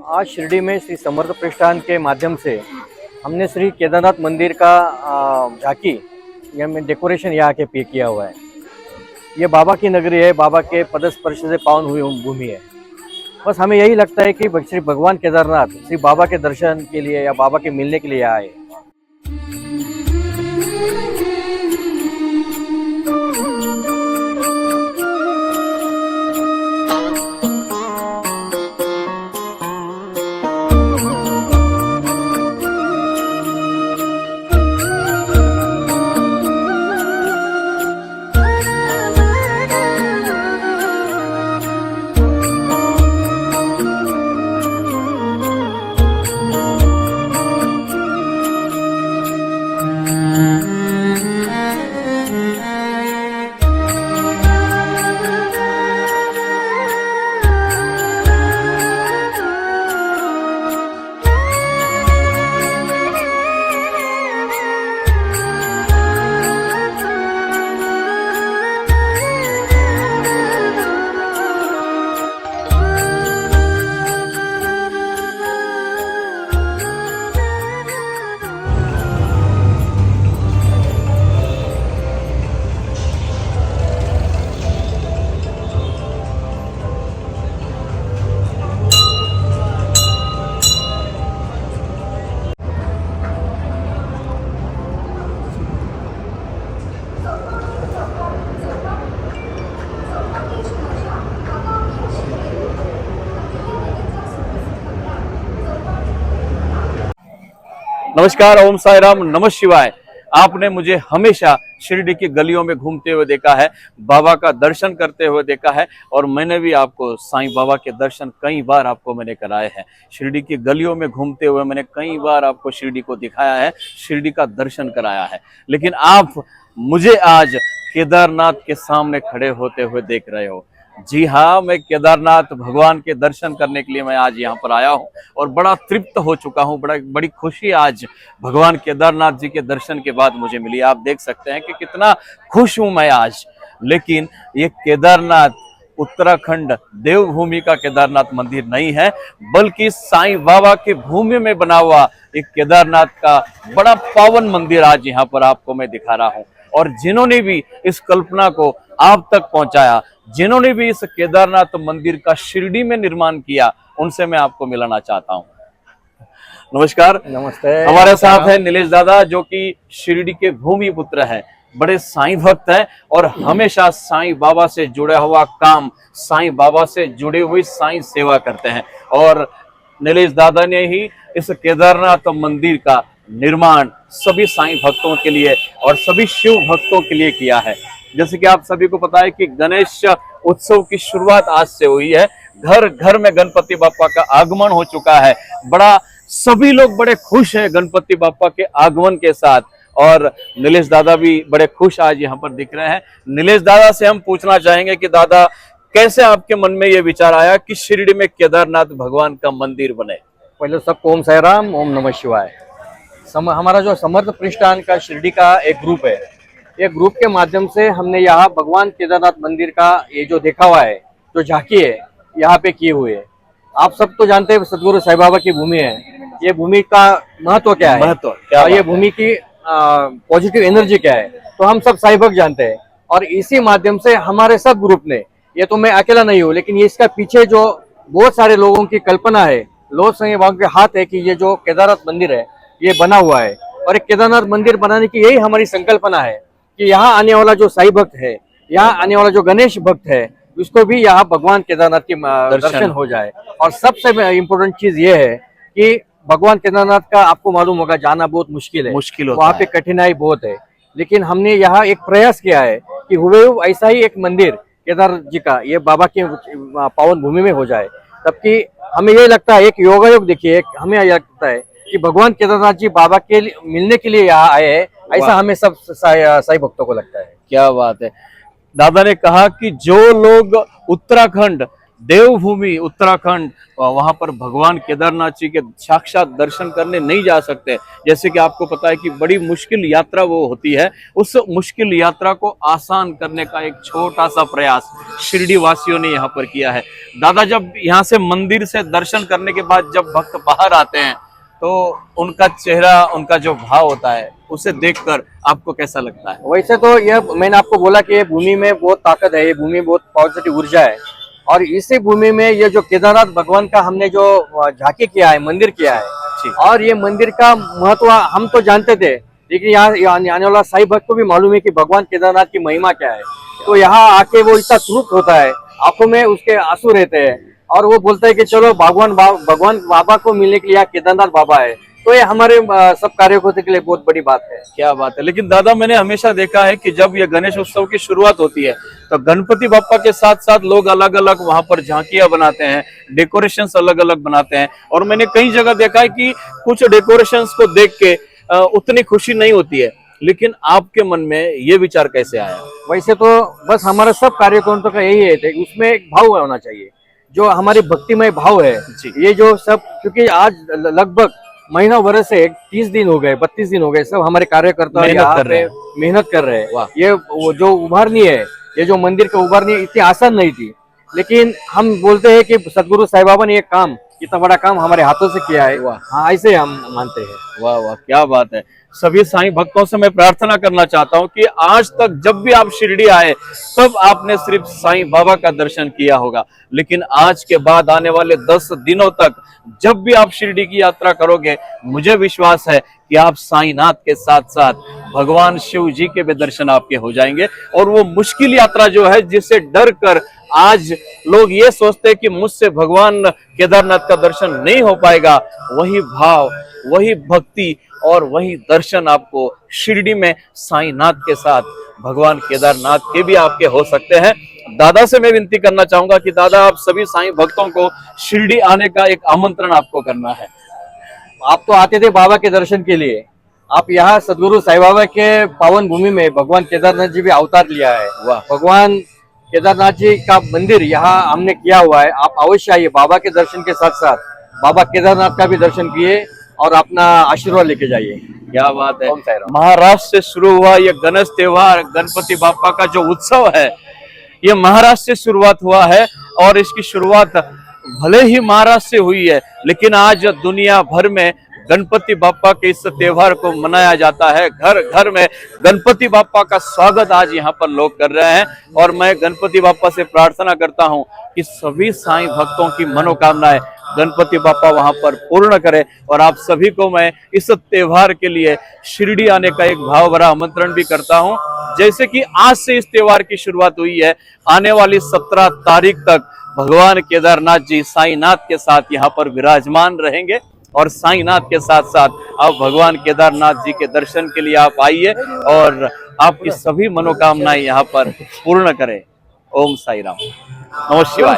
आज शिरडी में श्री समर्थ प्रतिष्ठान के माध्यम से हमने श्री केदारनाथ मंदिर का झांकी या में डेकोरेशन यहाँ के पे किया हुआ है। ये बाबा की नगरी है, बाबा के पदस्पर्श से पावन हुई भूमि है। बस हमें यही लगता है कि श्री भगवान केदारनाथ श्री बाबा के दर्शन के लिए या बाबा के मिलने के लिए यहाँ आए। नमस्कार, ओम साई राम, नमः शिवाय। आपने मुझे हमेशा शिरडी की गलियों में घूमते हुए देखा है, बाबा का दर्शन करते हुए देखा है और मैंने भी आपको साईं बाबा के दर्शन कई बार आपको मैंने कराए हैं। शिरडी की गलियों में घूमते हुए मैंने कई बार आपको शिरडी को दिखाया है, शिरडी का दर्शन कराया है। लेकिन आप मुझे आज केदारनाथ के सामने खड़े होते हुए देख रहे हो। जी हाँ, मैं केदारनाथ भगवान के दर्शन करने के लिए मैं आज यहाँ पर आया हूँ और बड़ा तृप्त हो चुका हूँ। बड़ी खुशी आज भगवान केदारनाथ जी के दर्शन के बाद मुझे मिली। आप देख सकते हैं कि कितना खुश हूँ मैं आज। लेकिन ये केदारनाथ उत्तराखंड देवभूमि का केदारनाथ मंदिर नहीं है, बल्कि साईं बाबा की भूमि में बना हुआ एक केदारनाथ का बड़ा पावन मंदिर आज यहाँ पर आपको मैं दिखा रहा हूँ। और जिन्होंने भी इस कल्पना को आप तक पहुंचाया, जिन्होंने भी इस केदारनाथ मंदिर का शिरडी में निर्माण किया, उनसे मैं आपको मिलाना चाहता हूं। नमस्कार। नमस्ते। हमारे साथ है नीलेश दादा, जो कि शिरडी के भूमि पुत्र हैं, बड़े साईं भक्त हैं और हमेशा साईं बाबा से जुड़ा हुआ काम, साईं बाबा से जुड़ी हुई साईं सेवा करते हैं। और नीलेश दादा ने ही इस केदारनाथ मंदिर का निर्माण सभी साईं भक्तों के लिए और सभी शिव भक्तों के लिए किया है। जैसे कि आप सभी को पता है कि गणेश उत्सव की शुरुआत आज से हुई है। घर घर में गणपति बापा का आगमन हो चुका है। सभी लोग बड़े खुश हैं गणपति बापा के आगमन के साथ। और नीलेश दादा भी बड़े खुश आज यहाँ पर दिख रहे हैं। नीलेश दादा से हम पूछना चाहेंगे कि दादा, कैसे आपके मन में ये विचार आया कि शिरडी में केदारनाथ भगवान का मंदिर बने? पहले सबको ओम साई राम, ओम नमः शिवाय। हमारा जो समर्थ प्रतिष्ठान का शिरडी का एक ग्रुप है, ये ग्रुप के माध्यम से हमने यहाँ भगवान केदारनाथ मंदिर का ये जो देखा हुआ है, जो झांकी है, यहाँ पे किए हुए है। आप सब तो जानते हैं सदगुरु साईं बाबा की भूमि है। ये भूमि का महत्व क्या है, और ये भूमि की पॉजिटिव एनर्जी क्या है, तो हम सब साईं भक्त जानते हैं। और इसी माध्यम से हमारे सब ग्रुप ने, ये तो मैं अकेला नहीं हूँ, लेकिन इसका पीछे जो बहुत सारे लोगों की कल्पना है, लोग साईं बाबा के हाथ है कि ये जो केदारनाथ मंदिर है ये बना हुआ है। और एक केदारनाथ मंदिर बनाने की यही हमारी संकल्पना है कि यहाँ आने वाला जो साईं भक्त है, यहाँ आने वाला जो गणेश भक्त है, उसको भी यहाँ भगवान केदारनाथ की दर्शन हो जाए। और सबसे इम्पोर्टेंट चीज ये है कि भगवान केदारनाथ का आपको मालूम होगा जाना बहुत मुश्किल है, वहाँ पे कठिनाई बहुत है। लेकिन हमने यहाँ एक प्रयास किया है कि हुबेहू ऐसा ही एक मंदिर केदार जी का ये बाबा की पावन भूमि में हो जाए। तबकि हमें ये लगता है, एक योगायोग देखिए, हमें यह लगता है कि भगवान केदारनाथ जी बाबा के मिलने के लिए यहाँ आए हैं, ऐसा हमें सब साईं भक्तों को लगता है। क्या बात है। दादा ने कहा कि जो लोग उत्तराखंड देवभूमि उत्तराखंड, वहां पर भगवान केदारनाथ जी के साक्षात दर्शन करने नहीं जा सकते। जैसे कि आपको पता है कि बड़ी मुश्किल यात्रा वो होती है, उस मुश्किल यात्रा को आसान करने का एक छोटा सा प्रयास शिरडी वासियों ने यहाँ पर किया है। दादा, जब यहाँ से मंदिर से दर्शन करने के बाद जब भक्त बाहर आते हैं तो उनका चेहरा, उनका जो भाव होता है, उसे देखकर आपको कैसा लगता है? वैसे तो यह मैंने आपको बोला कि ये भूमि में बहुत ताकत है, ये भूमि बहुत पॉजिटिव ऊर्जा है, और इसी भूमि में ये जो केदारनाथ भगवान का हमने जो झांकी किया है, मंदिर किया है, और ये मंदिर का महत्व हम तो जानते थे, लेकिन यहाँ आने वाला साई भक्त को भी मालूम है कि भगवान केदारनाथ की महिमा क्या है। तो यहाँ आके वो इतना तृप्त होता है, आंखों में उसके आंसू रहते हैं, और वो बोलता है कि चलो भगवान बाबा को मिलने के लिए यहाँ केदारनाथ बाबा है। तो ये हमारे सब कार्यकर्ताओं के लिए बहुत बड़ी बात है। क्या बात है। लेकिन दादा, मैंने हमेशा देखा है कि जब ये गणेश उत्सव की शुरुआत होती है तो गणपति बापा के साथ साथ लोग अलग अलग वहां पर झांकियां बनाते हैं, डेकोरेशंस अलग अलग बनाते हैं, और मैंने कई जगह देखा है कि कुछ डेकोरेशंस को देख के उतनी खुशी नहीं होती है, लेकिन आपके मन में ये विचार कैसे आया? वैसे तो बस हमारा सब कार्यकर्ताओं का यही है, उसमें एक भाव होना चाहिए, जो हमारी भक्तिमय भाव है। ये जो सब, क्योंकि आज लगभग महीना वर्ष से 30 दिन हो गए, 32 दिन हो गए, सब हमारे कार्यकर्ता मेहनत कर रहे हैं। ये वो जो उभारनी है, ये जो मंदिर का उभारनी इतनी आसान नहीं थी, लेकिन हम बोलते हैं कि सदगुरु साईं बाबा ने ये काम, इतना बड़ा काम हमारे हाथों से किया है। हाँ, ऐसे हम मानते हैं। वाह वाह, क्या बात है। सभी साईं भक्तों से मैं प्रार्थना करना चाहता हूं कि आज तक जब भी आप शिरडी आए तब आपने सिर्फ साईं बाबा का दर्शन किया होगा, लेकिन आज के बाद आने वाले 10 दिनों तक जब भी आप शिरडी की यात्रा करोगे, मुझे विश्वास है कि आप साईंनाथ के साथ साथ भगवान शिव जी के भी दर्शन आपके हो जाएंगे। और वो मुश्किल यात्रा जो है, जिससे डर कर आज लोग ये सोचते हैं कि मुझसे भगवान केदारनाथ का दर्शन नहीं हो पाएगा, वही भाव, वही भक्ति और वही दर्शन आपको शिरडी में साईंनाथ के साथ भगवान केदारनाथ के भी आपके हो सकते हैं। दादा से मैं विनती करना चाहूंगा कि दादा, आप सभी साईं भक्तों को शिरडी आने का एक आमंत्रण आपको करना है। आप तो आते थे बाबा के दर्शन के लिए, आप यहाँ सदगुरु साईं बाबा के पावन भूमि में भगवान केदारनाथ जी भी अवतार लिया है। वाह, भगवान केदारनाथ जी का मंदिर यहाँ हमने किया हुआ है। आप अवश्य आइए, बाबा के दर्शन के साथ साथ बाबा केदारनाथ का भी दर्शन किए और अपना आशीर्वाद लेके जाइए। क्या बात है। महाराष्ट्र से शुरू हुआ ये गणेश त्योहार, गणपति बापा का जो उत्सव है, ये महाराष्ट्र से शुरुआत हुआ है, और इसकी शुरुआत भले ही महाराष्ट्र से हुई है, लेकिन आज दुनिया भर में गणपति बापा के इस त्योहार को मनाया जाता है। घर घर में गणपति बापा का स्वागत आज यहाँ पर लोग कर रहे हैं, और मैं गणपति बापा से प्रार्थना करता हूँ कि सभी साईं भक्तों की मनोकामनाएं गणपति बापा वहां पर पूर्ण करे। और आप सभी को मैं इस त्योहार के लिए शिरडी आने का एक भाव भरा आमंत्रण भी करता हूं। जैसे कि आज से इस त्योहार की शुरुआत हुई है, आने वाली 17 तारीख तक भगवान केदारनाथ जी साईंनाथ के साथ यहाँ पर विराजमान रहेंगे, और साईंनाथ के साथ साथ आप भगवान केदारनाथ जी के दर्शन के लिए आप आइए और आपकी सभी मनोकामनाएं यहाँ पर पूर्ण करें। ओम साई राम, नमः शिवाय।